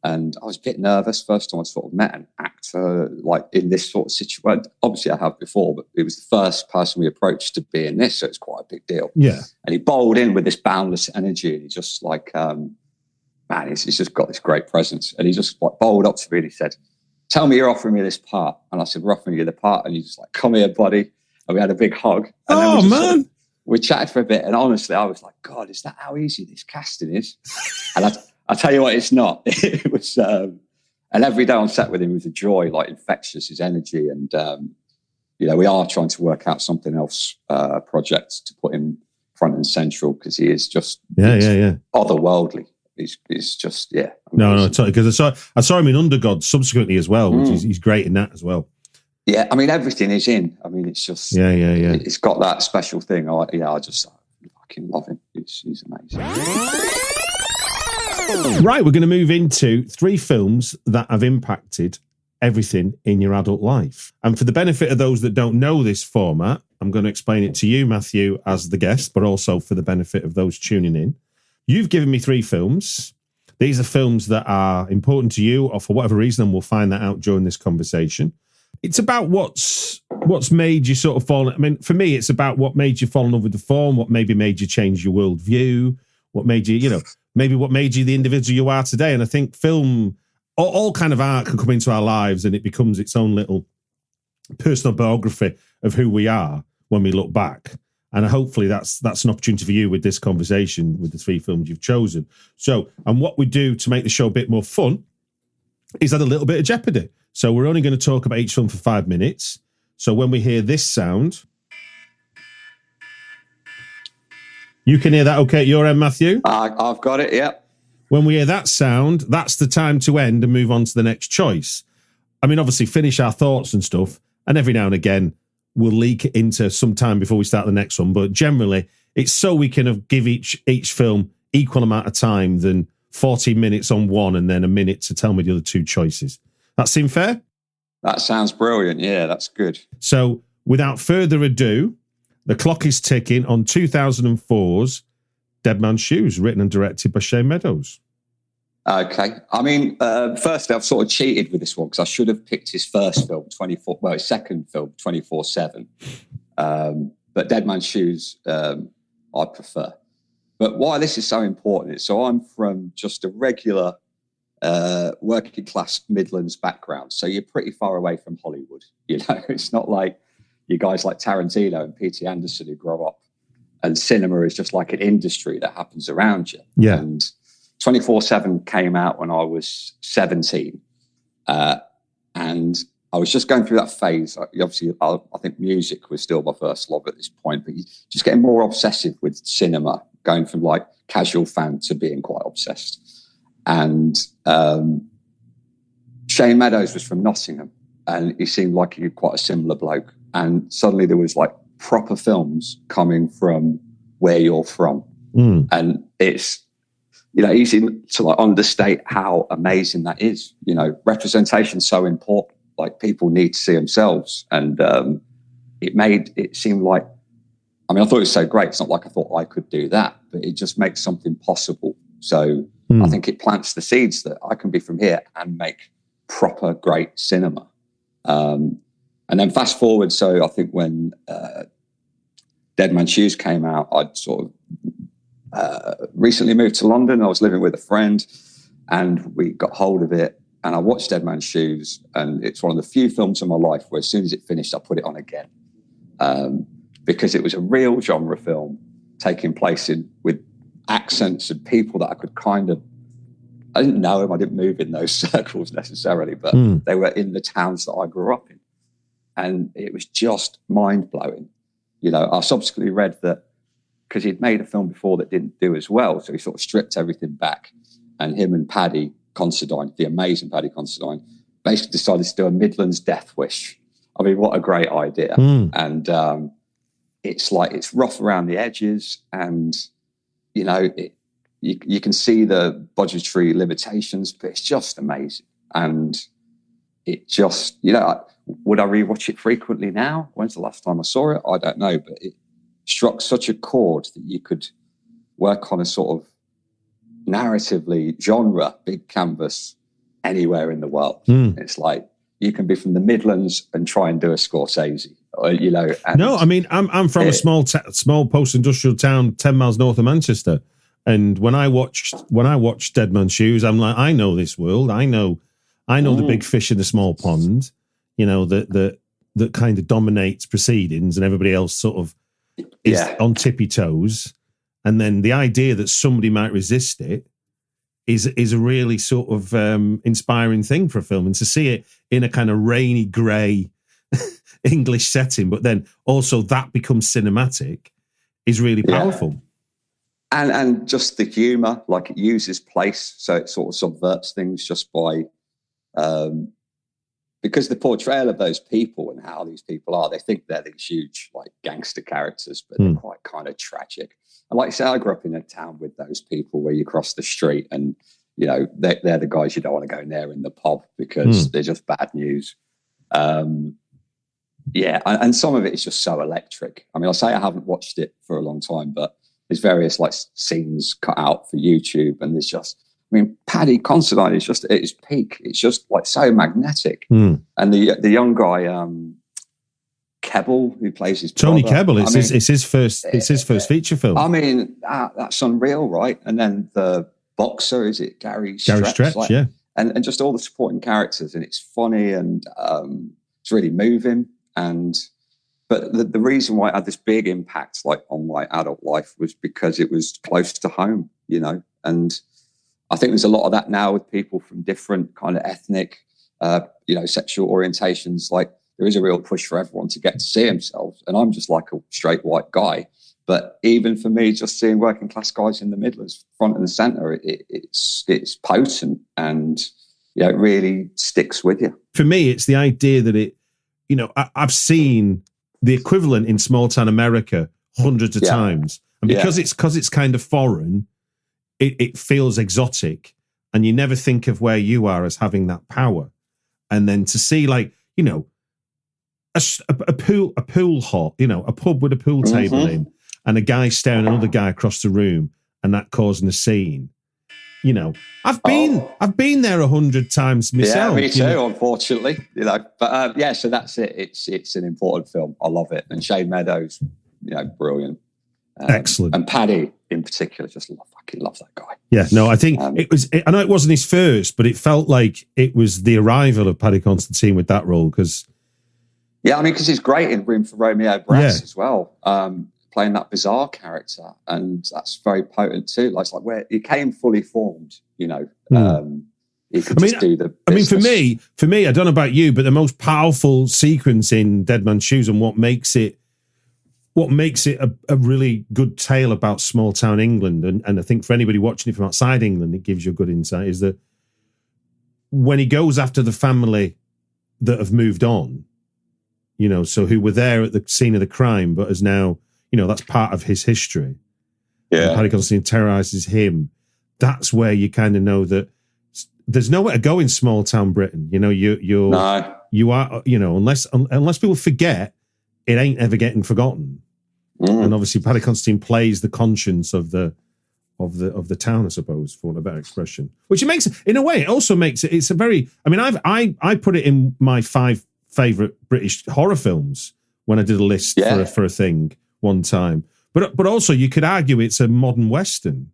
And I was a bit nervous first time I sort of met an actor in this sort of situation. Obviously, I have before, but it was the first person we approached to be in this, so it's quite a big deal. Yeah. And he bowled in with this boundless energy, and he just he's just got this great presence. And he just bowled up to me and he said, "Tell me you're offering me this part." And I said, "We're offering you the part." And he's just like, "Come here, buddy." And we had a big hug. And then we chatted for a bit. And honestly, I was like, God, is that how easy this casting is? And I tell you what, it's not. It was, and every day on set with him was a joy, infectious, his energy. And, we are trying to work out something else, project to put him front and central, because he is just otherworldly. He's just, No, totally. Because I saw him in Undergod subsequently as well, which is he's great in that as well. Yeah, I mean, everything is in. I mean, it's just, it's got that special thing. I just fucking love him. He's amazing. Right, we're going to move into 3 films that have impacted everything in your adult life. And for the benefit of those that don't know this format, I'm going to explain it to you, Matthew, as the guest, but also for the benefit of those tuning in. You've given me 3 films. These are films that are important to you, or for whatever reason, and we'll find that out during this conversation. It's about what's made you sort of fall. I mean, for me, it's about what made you fall in love with the form, what maybe made you change your worldview, what made you, maybe what made you the individual you are today. And I think film, all kind of art can come into our lives, and it becomes its own little personal biography of who we are when we look back. And hopefully that's an opportunity for you with this conversation, with the 3 films you've chosen. So, and what we do to make the show a bit more fun is add a little bit of jeopardy. So we're only going to talk about each film for 5 minutes. So when we hear this sound, you can hear that okay at your end, Matthew? I've got it, yeah. When we hear that sound, that's the time to end and move on to the next choice. I mean, obviously finish our thoughts and stuff, and every now and again we'll leak into some time before we start the next one. But generally, it's so we can give each film equal amount of time than 40 minutes on one and then a minute to tell me the other 2 choices. That seem fair? That sounds brilliant. Yeah, that's good. So without further ado, the clock is ticking on 2004's Dead Man's Shoes, written and directed by Shane Meadows. Okay. I mean, firstly, I've sort of cheated with this one because I should have picked his first film, his second film, 24/7. But Dead Man's Shoes, I prefer. But why this is so important is, so I'm from just a regular working class Midlands background. So you're pretty far away from Hollywood. You know, it's not like you guys like Tarantino and P.T. Anderson who grow up and cinema is just like an industry that happens around you. Yeah. And 24/7 came out when I was 17. And I was just going through that phase. Obviously, I think music was still my first love at this point, but just getting more obsessive with cinema, going from like casual fan to being quite obsessed. And Shane Meadows was from Nottingham, and he seemed like he was quite a similar bloke. And suddenly there was like proper films coming from where you're from. And it's, you know, easy to like understate how amazing that is. You know, representation's so important. Like, people need to see themselves. And it made it seem like, I mean, I thought it was so great. It's not like I thought I could do that, but it just makes something possible. So I think it plants the seeds that I can be from here and make proper great cinema. And then fast forward. So I think when Dead Man's Shoes came out, I'd sort of recently moved to London. I was living with a friend and we got hold of it, and I watched Dead Man's Shoes, and it's one of the few films in my life where as soon as it finished, I put it on again, because it was a real genre film taking place with accents and people that I could kind of, I didn't know them, I didn't move in those circles necessarily, but they were in the towns that I grew up in. And it was just mind-blowing. You know, I subsequently read that because he'd made a film before that didn't do as well, so he sort of stripped everything back. And him and Paddy Considine, the amazing Paddy Considine, basically decided to do a Midlands Death Wish. I mean, what a great idea. And it's like, it's rough around the edges, and, you know, you can see the budgetary limitations, but it's just amazing. And it just, you know, would I rewatch it frequently now? When's the last time I saw it? I don't know, but it struck such a chord that you could work on a sort of narratively genre, big canvas, anywhere in the world. It's like you can be from the Midlands and try and do a Scorsese, or, you know. No, I mean, I'm from a small post-industrial town 10 miles north of Manchester, and when I watched Dead Man's Shoes, I'm like, I know this world. I know the big fish in the small pond. You know, that kind of dominates proceedings, and everybody else sort of is on tippy toes. And then the idea that somebody might resist it is a really sort of inspiring thing for a film. And to see it in a kind of rainy, grey English setting, but then also that becomes cinematic, is really powerful. And just the humour, like it uses place, so it sort of subverts things just by... because the portrayal of those people and how these people are, they think they're these huge, like, gangster characters, but they're quite kind of tragic. And like I say, I grew up in a town with those people where you cross the street and, you know, they're the guys you don't want to go near in the pub because they're just bad news. And some of it is just so electric. I mean, I'll say I haven't watched it for a long time, but there's various like scenes cut out for YouTube, and there's just, I mean, Paddy Considine is just at his peak. It's just like so magnetic. And the young guy, Kebbell, who plays his Tony brother, Kebbell, it's his first feature film. I mean, that's unreal, right? And then the boxer, is it Gary Stretch? Like, and just all the supporting characters, and it's funny, and it's really moving. But the reason why it had this big impact, like, on my adult life, was because it was close to home, you know. And I think there's a lot of that now with people from different kind of ethnic, you know, sexual orientations. Like, there is a real push for everyone to get to see themselves. And I'm just like a straight white guy. But even for me, just seeing working class guys in the Midlands, front and centre, it's potent, and, you know, it really sticks with you. For me, it's the idea that it, you know, I've seen the equivalent in small town America hundreds of times. And because it's kind of foreign, it feels exotic, and you never think of where you are as having that power. And then to see, like, you know, a pool hall, you know, a pub with a pool table in, and a guy staring another guy across the room, and that causing a scene. You know, I've been there 100 times myself. Yeah, me too. You know? Unfortunately, you know. But yeah, so that's it. It's an important film. I love it. And Shane Meadows, you know, brilliant. Excellent. And Paddy in particular, fucking love that guy. Yeah, no, I think I know it wasn't his first, but it felt like it was the arrival of Paddy Considine with that role because. Yeah, I mean, because he's great in Room for Romeo Brass as well, playing that bizarre character, and that's very potent too. Like, it's like where he came fully formed, you know. He could just do the business. I mean, for me, I don't know about you, but the most powerful sequence in Dead Man's Shoes and what makes it a really good tale about small town England, and I think for anybody watching it from outside England, it gives you a good insight, is that when he goes after the family that have moved on, you know, so who were there at the scene of the crime, but is now, you know, that's part of his history. Yeah. And Paddy Considine terrorizes him. That's where you kind of know that there's nowhere to go in small town Britain. You know, you are, you know, unless people forget, it ain't ever getting forgotten. And obviously Paddy Considine plays the conscience of the town, I suppose, for want of a better expression. Which it makes, in a way, it also makes it, it's a very, I mean, I put it in my 5 favourite British horror films when I did a list for a thing one time. But also you could argue it's a modern Western.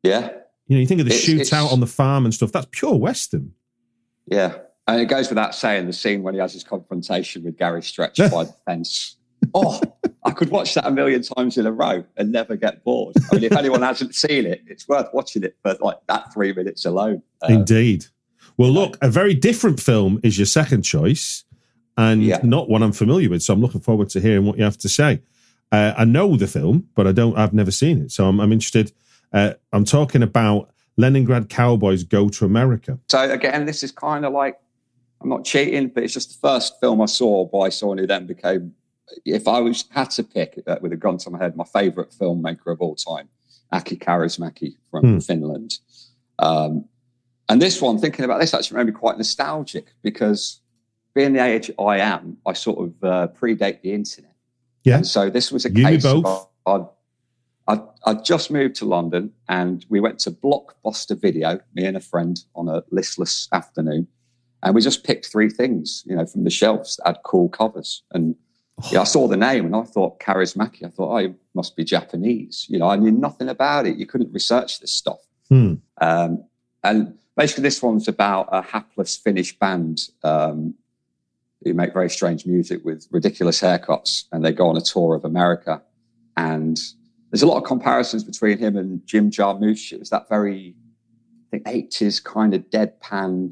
Yeah. You know, you think of the shootout on the farm and stuff, that's pure Western. Yeah. And it goes without saying, the scene when he has his confrontation with Gary Stretch by the fence. Oh, I could watch that a million times in a row and never get bored. I mean, if anyone hasn't seen it, it's worth watching it for like that 3 minutes alone. Indeed. Well, look, a very different film is your second choice, and not one I'm familiar with. So I'm looking forward to hearing what you have to say. I know the film, but I've never seen it. So I'm interested. I'm talking about Leningrad Cowboys Go to America. So again, this is kind of like, I'm not cheating, but it's just the first film I saw by someone who then became, if I had to pick with a gun to my head, my favourite filmmaker of all time, Aki Kaurismäki from Finland. And this one, thinking about this, actually made me quite nostalgic because being the age I am, I sort of predate the internet. Yeah. And so this was a case of I'd just moved to London and we went to Blockbuster Video, me and a friend, on a listless afternoon. And we just picked 3 things, you know, from the shelves that had cool covers. And I saw the name and I thought Kaurismäki. I thought, it must be Japanese. You know, I knew nothing about it. You couldn't research this stuff. And basically this one's about a hapless Finnish band who make very strange music with ridiculous haircuts, and they go on a tour of America. And there's a lot of comparisons between him and Jim Jarmusch. It was that very, I think, 80s kind of deadpan.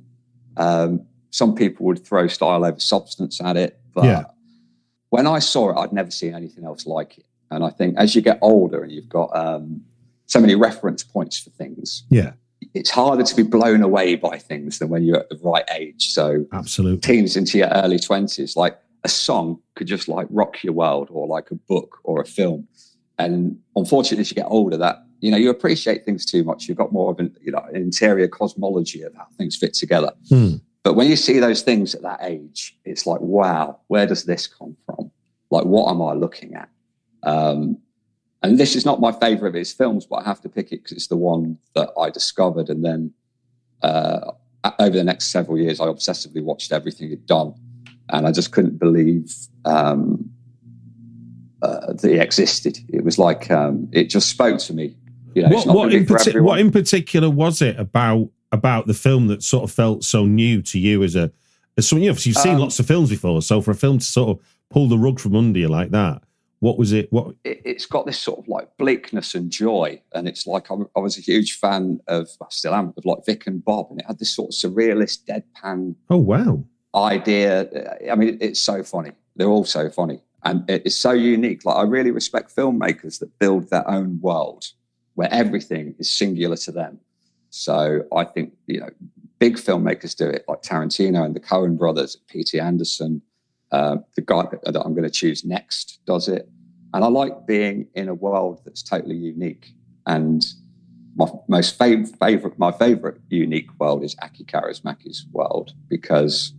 Some people would throw style over substance at it, but when I saw it, I'd never seen anything else like it. And I think as you get older and you've got so many reference points for things, it's harder to be blown away by things than when you're at the right age. So absolutely, teens into your early 20s, like a song could just like rock your world, or like a book or a film. And unfortunately, as you get older, that, you know, you appreciate things too much. You've got more of an, you know, an interior cosmology of how things fit together. But when you see those things at that age, it's like, wow, where does this come from? Like, what am I looking at? And this is not my favorite of his films, but I have to pick it because it's the one that I discovered. And then over the next several years, I obsessively watched everything he'd done. And I just couldn't believe that he existed. It was like, it just spoke to me. You know, what in particular was it about the film that sort of felt so new to you as someone, you know, because you've seen lots of films before. So for a film to sort of pull the rug from under you like that, what was it? It's got this sort of like bleakness and joy. And it's like, I was a huge fan of, I still am, of like Vic and Bob. And it had this sort of surrealist, deadpan idea. I mean, it's so funny. They're all so funny. And it's so unique. Like, I really respect filmmakers that build their own world where everything is singular to them. So I think, you know, big filmmakers do it, like Tarantino and the Coen brothers, P.T. Anderson. The guy that I'm going to choose next does it. And I like being in a world that's totally unique. And my favorite unique world is Aki Kaurismäki's world, because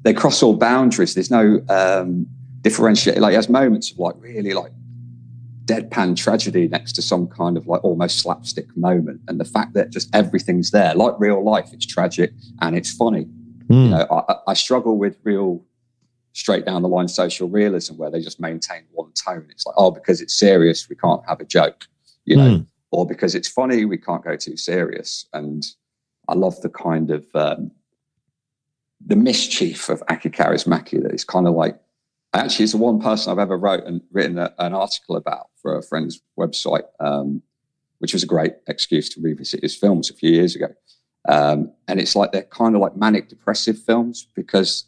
they cross all boundaries. There's no differentiate. Like, he has moments of like really like deadpan tragedy next to some kind of like almost slapstick moment. And the fact that just everything's there, like real life, it's tragic and it's funny. You know, I struggle with real straight down the line social realism where they just maintain one tone. It's like, oh, because it's serious, we can't have a joke, you know, or because it's funny, we can't go too serious. And I love the kind of the mischief of Aki Kaurismäki that is kind of like, actually, it's the one person I've ever written an article about for a friend's website, which was a great excuse to revisit his films a few years ago. And it's like they're kind of like manic depressive films because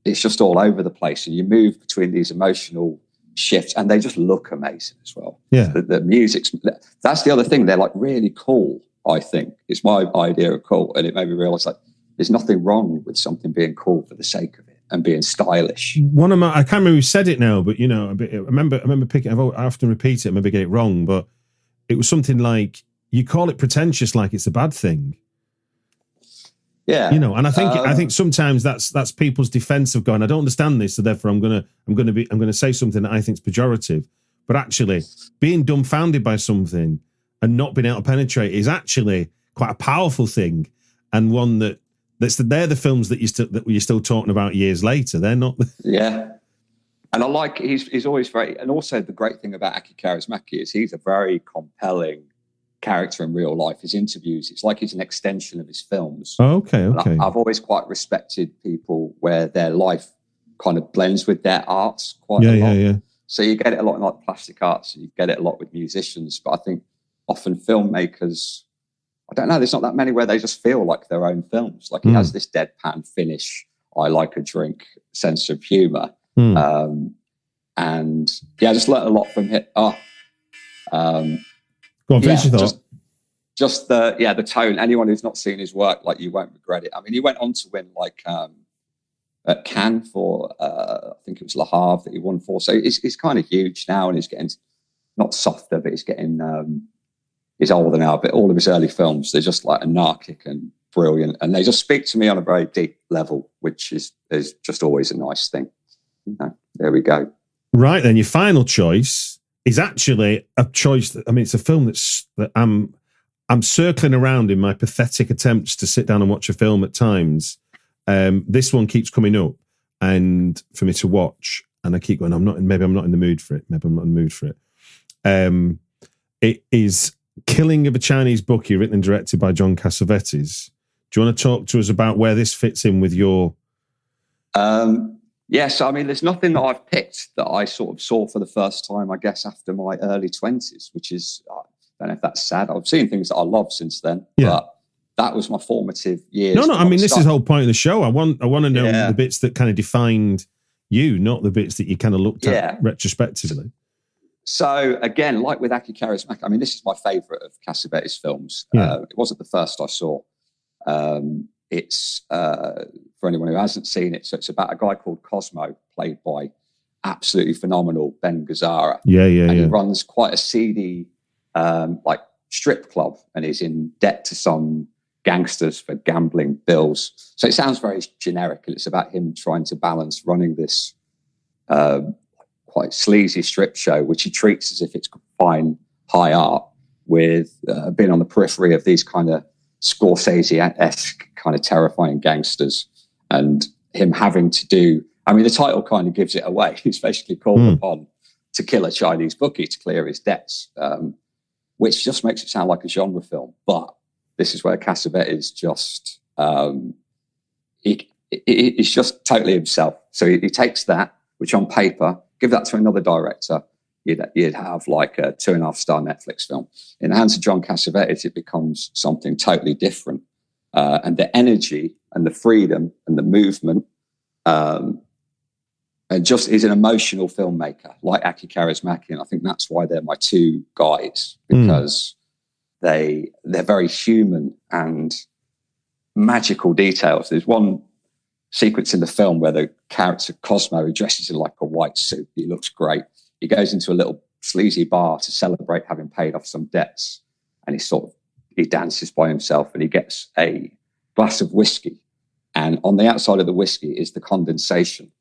it's just all over the place, and you move between these emotional shifts, and they just look amazing as well. Yeah, the music's, that's the other thing. They're like really cool. I think it's my idea of cool, and it made me realize like there's nothing wrong with something being cool for the sake of it and being stylish. One of my, I can't remember who said it now, but you know, I remember picking. I often repeat it, maybe get it wrong, but it was something like you call it pretentious, like it's a bad thing. Yeah, you know, and I think sometimes that's people's defense of going, I don't understand this, so therefore I'm gonna say something that I think is pejorative. But actually, being dumbfounded by something and not being able to penetrate is actually quite a powerful thing, and one they're the films that you're still talking about years later. They're not. Yeah, and I like he's always very, and also the great thing about Aki Kaurismäki is he's a very compelling character in real life. His interviews, it's like he's an extension of his films. Oh, okay. I've always quite respected people where their life kind of blends with their arts quite a lot. Yeah. So you get it a lot in like plastic arts, you get it a lot with musicians, but I think often filmmakers, I don't know, there's not that many where they just feel like their own films. Like he has this deadpan finish, I like a drink sense of humor. And yeah, I just learned a lot from him. Go on, finish your thought. Just the tone. Anyone who's not seen his work, like, you won't regret it. I mean, he went on to win like at Cannes for I think it was Le Havre that he won for. So he's kind of huge now, and he's getting not softer, but he's getting he's older now. But all of his early films, they're just like anarchic and brilliant, and they just speak to me on a very deep level, which is just always a nice thing. You know, there we go. Right then, your final choice is actually a choice that, I mean, it's a film that I'm circling around in my pathetic attempts to sit down and watch a film at times. This one keeps coming up and for me to watch, and I keep going, maybe I'm not in the mood for it. It is Killing of a Chinese Bookie, written and directed by John Cassavetes. Do you want to talk to us about where this fits in with your... Yes, I mean, there's nothing that I've picked that I sort of saw for the first time, I guess, after my early 20s, which is, I don't know if that's sad. I've seen things that I love since then, but that was my formative years. No, I mean, this is the whole point of the show. I want to know the bits that kind of defined you, not the bits that you kind of looked at retrospectively. So, again, like with Aki Kaurismäki, I mean, this is my favourite of Cassavetes' films. It wasn't the first I saw. It's for anyone who hasn't seen it, so it's about a guy called Cosmo, played by absolutely phenomenal Ben Gazzera. He runs quite a seedy like strip club, and he's in debt to some gangsters for gambling bills. So it sounds very generic, and it's about him trying to balance running this quite sleazy strip show, which he treats as if it's fine high art, with being on the periphery of these kind of Scorsese-esque kind of terrifying gangsters, and him having to do, I mean, the title kind of gives it away. He's basically called upon to kill a Chinese bookie to clear his debts, which just makes it sound like a genre film. But this is where Cassavetes just, he's just totally himself. So he takes that, which on paper, give that to another director, you'd have like a 2.5-star Netflix film. In the hands of John Cassavetes, it becomes something totally different. And the energy and the freedom and the movement, and just is an emotional filmmaker like Aki Kaurismäki. And I think that's why they're my two guys, because they're very human and magical details. There's one sequence in the film where the character Cosmo, he dresses in like a white suit. He looks great. He goes into a little sleazy bar to celebrate having paid off some debts, and he dances by himself, and he gets a glass of whiskey, and on the outside of the whiskey is the condensation.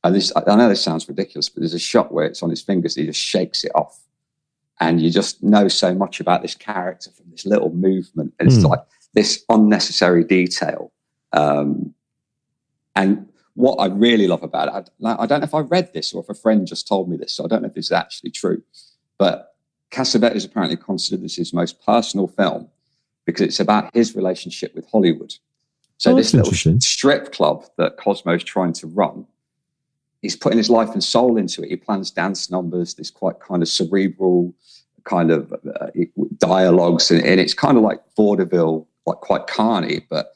And I know this sounds ridiculous, but there's a shot where it's on his fingers, and he just shakes it off, and you just know so much about this character from this little movement. And it's like this unnecessary detail. And what I really love about it, I don't know if I read this or if a friend just told me this, so I don't know if this is actually true, but Cassavetes apparently considered this his most personal film because it's about his relationship with Hollywood. So this little strip club that Cosmo's trying to run, he's putting his life and soul into it. He plans dance numbers, this quite kind of cerebral kind of dialogues, and it's kind of like vaudeville, like quite carny, but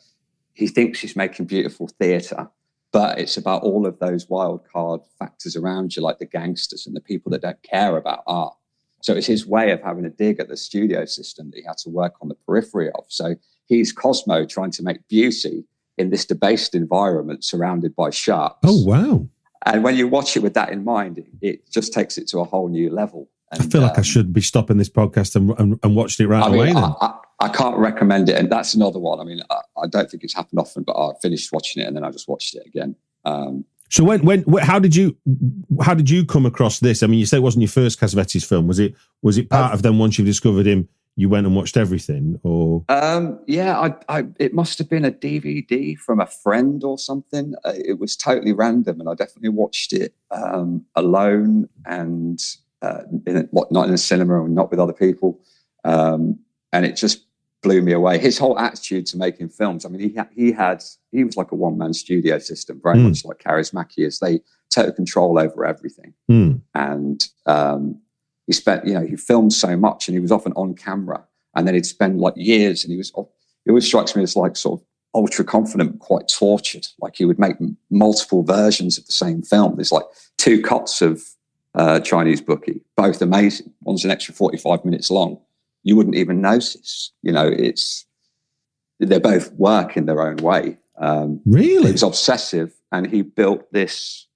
he thinks he's making beautiful theatre. But it's about all of those wild card factors around you, like the gangsters and the people that don't care about art. So it's his way of having a dig at the studio system that he had to work on the periphery of. So he's Cosmo trying to make beauty in this debased environment surrounded by sharks. Oh, wow. And when you watch it with that in mind, it just takes it to a whole new level. And, I feel like I should be stopping this podcast and watching it right away then. I can't recommend it. And that's another one. I mean, I don't think it's happened often, but I finished watching it and then I just watched it again. So how did you come across this? I mean, you say it wasn't your first Cassavetes film. Was it part of them once you discovered him, you went and watched everything? Or it must have been a DVD from a friend or something. It was totally random, and I definitely watched it alone and not in a cinema and not with other people. And it just blew me away. His whole attitude to making films. I mean, he was like a one-man studio system, very much like Kaurismäki, as they took control over everything. And he filmed so much, and he was often on camera, and then he'd spend like years, and he always strikes me as like sort of ultra confident, quite tortured. Like he would make multiple versions of the same film. There's like 2 cuts of Chinese Bookie, both amazing. One's an extra 45 minutes long. You wouldn't even notice. They both work in their own way. Really? He was obsessive, and he built this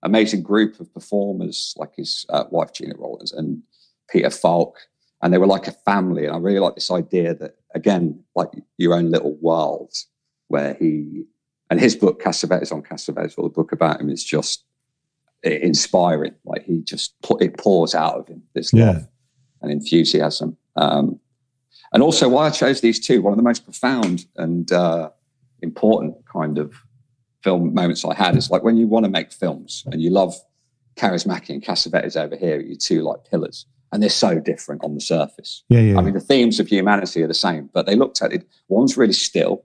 amazing group of performers, like his wife Gina Rollins and Peter Falk, and they were like a family. And I really like this idea that, again, like your own little world, where his book Cassavetes on Cassavetes, or the book about him, is just inspiring. Like it pours out of him this love and enthusiasm. And also why I chose these two, one of the most profound and important kind of film moments I had is like when you want to make films and you love Kaurismäki and Cassavetes over here, you two like pillars, and they're so different on the surface. I mean, the themes of humanity are the same, but they looked at it. One's really still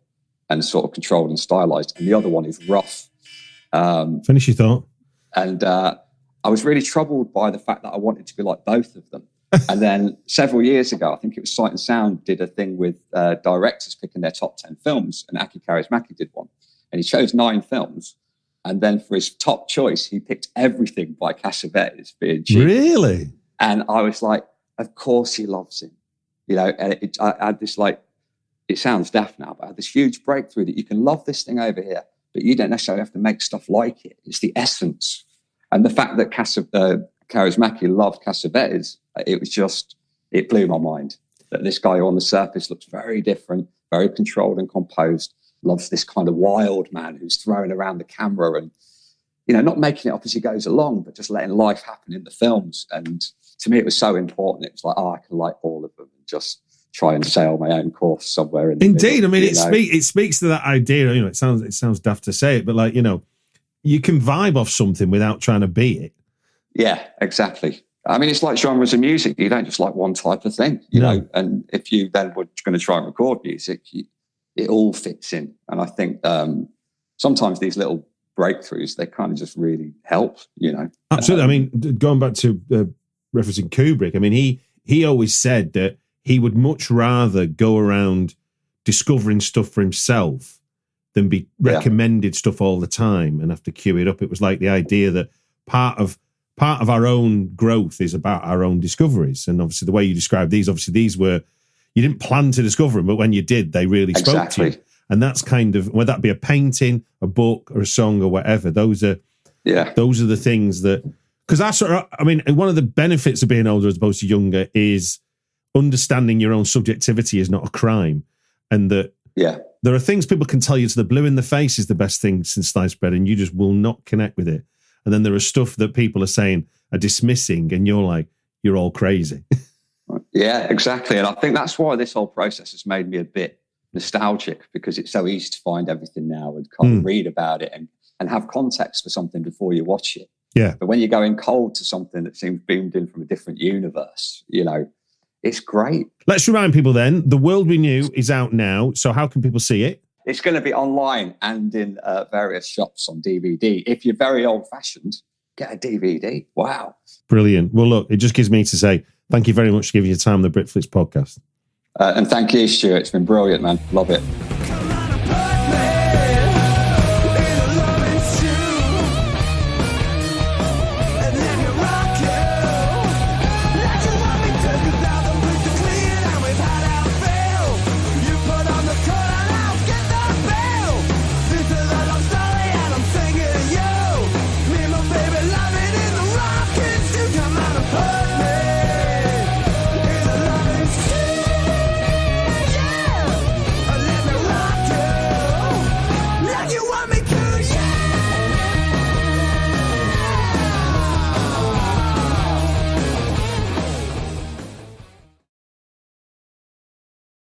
and sort of controlled and stylized, and the other one is rough. Finish your thought. And I was really troubled by the fact that I wanted to be like both of them. And then several years ago, I think it was Sight and Sound did a thing with directors picking their top 10 films, and Aki Kaurismäki did one. And he chose 9 films. And then for his top choice, he picked everything by Cassavetes being cheap. Really? And I was like, of course he loves him. And I had this like, it sounds daft now, but I had this huge breakthrough that you can love this thing over here, but you don't necessarily have to make stuff like it. It's the essence. And the fact that Kaurismäki loved Cassavetes, it blew my mind that this guy on the surface looks very different, very controlled and composed, loves this kind of wild man who's throwing around the camera and, not making it up as he goes along, but just letting life happen in the films. And to me, it was so important. It was like, I can like all of them and just try and sail my own course somewhere in the Indeed. middle, I mean, it speaks to that idea. It sounds daft to say it, but like, you can vibe off something without trying to be it. Yeah, exactly. I mean, it's like genres of music. You don't just like one type of thing, you know. And if you then were going to try and record music, it all fits in. And I think sometimes these little breakthroughs, they kind of just really help, Absolutely. I mean, going back to referencing Kubrick, I mean, he always said that he would much rather go around discovering stuff for himself than be recommended stuff all the time and have to queue it up. It was like the idea that part of our own growth is about our own discoveries. And obviously the way you described these were, you didn't plan to discover them, but when you did, they really spoke to you. And that's kind of, whether that be a painting, a book or a song or whatever, those are the things that, because one of the benefits of being older as opposed to younger is understanding your own subjectivity is not a crime. And that there are things people can tell you to the blue in the face is the best thing since sliced bread, and you just will not connect with it. And then there is stuff that people are saying are dismissing, and you're like, you're all crazy. Yeah, exactly. And I think that's why this whole process has made me a bit nostalgic, because it's so easy to find everything now and kind of read about it and have context for something before you watch it. Yeah. But when you're going cold to something that seems beamed in from a different universe, you know, it's great. Let's remind people then, The World We Knew is out now. So how can people see it? It's going to be online and in various shops on DVD. If you're very old-fashioned, get a DVD. Wow. Brilliant. Well, look, it just gives me to say thank you very much for giving your time on the BRITFLICKS podcast. And thank you, Stuart. It's been brilliant, man. Love it.